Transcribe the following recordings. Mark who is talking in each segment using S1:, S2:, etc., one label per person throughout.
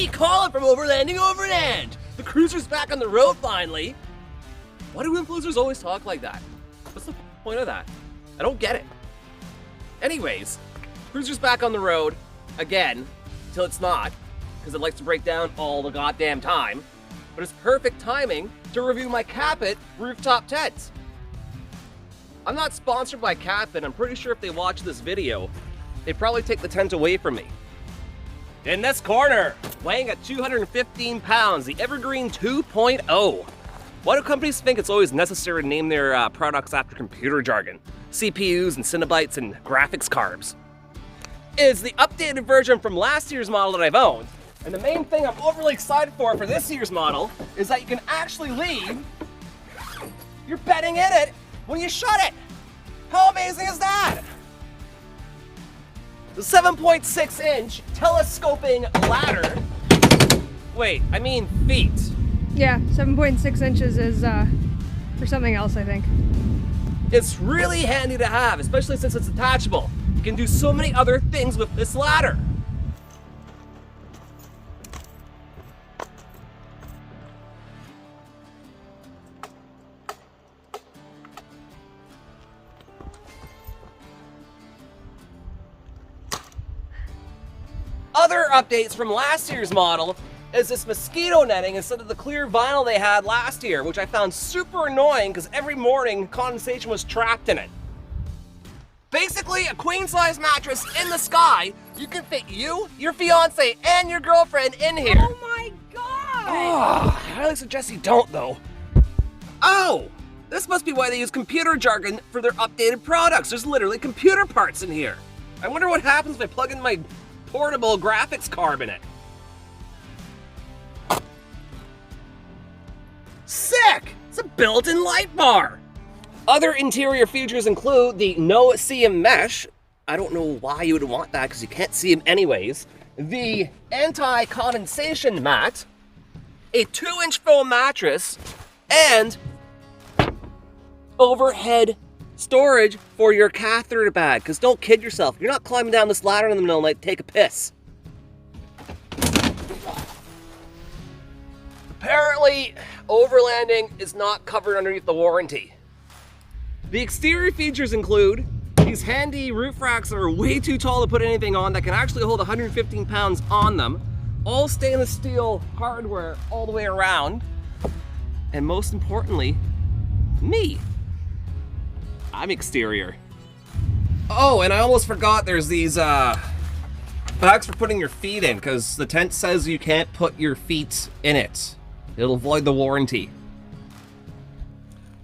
S1: me, Colin from Overlanding, Overland! The cruiser's back on the road finally! Why do influencers always talk like that? What's the point of that? I don't get it. Anyways, cruiser's back on the road, again, till it's not, because it likes to break down all the goddamn time. But it's perfect timing to review my Capit rooftop tents. I'm not sponsored by Capit. I'm pretty sure if they watch this video, they'd probably take the tent away from me. In this corner, weighing at 215 pounds, the Evergreen 2.0. Why do companies think it's always necessary to name their products after computer jargon? CPUs and Cinebytes and graphics cards. It's the updated version from last year's model that I've owned. And the main thing I'm overly excited for this year's model is that you can actually leave your bedding in it when you shut it. How amazing is that? The 7.6-inch telescoping ladder. Wait, I mean feet.
S2: Yeah, 7.6 inches is for something else, I think.
S1: It's really handy to have, especially since it's detachable. You can do so many other things with this ladder. Other updates from last year's model is this mosquito netting instead of the clear vinyl they had last year, which I found super annoying because every morning condensation was trapped in it. Basically, a queen-size mattress in the sky. You can fit you, your fiance, and your girlfriend in here.
S2: Oh my god!
S1: Oh, I highly suggest you don't, though. Oh, this must be why they use computer jargon for their updated products. There's literally computer parts in here. I wonder what happens if I plug in my portable graphics card in it. Sick! It's a built-in light bar. Other interior features include the no seam mesh. I don't know why you would want that because you can't see them anyways. The anti-condensation mat, a 2-inch foam mattress, and overhead storage for your catheter bag, because don't kid yourself, you're not climbing down this ladder in the middle of the night to take a piss. Apparently, overlanding is not covered underneath the warranty. The exterior features include these handy roof racks that are way too tall to put anything on that can actually hold 115 pounds on them, all stainless steel hardware all the way around, and most importantly, me. I'm exterior. Oh, and I almost forgot there's these bags for putting your feet in, because the tent says you can't put your feet in it. It'll void the warranty.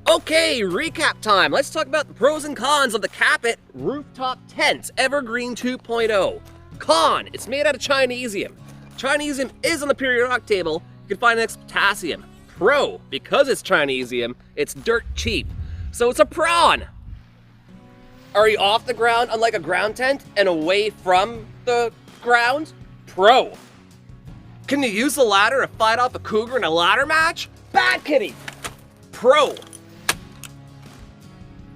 S1: Okay, recap time. Let's talk about the pros and cons of the Capit rooftop tent, Evergreen 2.0. Con, it's made out of Chinesium. Chinesium is on the periodic table. You can find it next to potassium. Pro, because it's Chinesium, it's dirt cheap. So it's a prawn. Are you off the ground unlike a ground tent and away from the ground? Pro. Can you use the ladder to fight off a cougar in a ladder match? Bad kitty. Pro.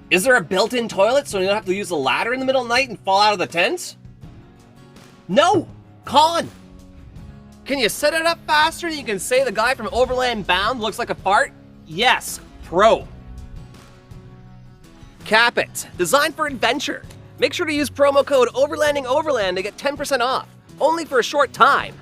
S1: Is there a built-in toilet so you don't have to use the ladder in the middle of the night and fall out of the tent? No. Colin. Can you set it up faster than you can say the guy from Overland Bound looks like a fart? Yes. Pro. Capit, designed for adventure. Make sure to use promo code Overlanding Overland to get 10% off, only for a short time.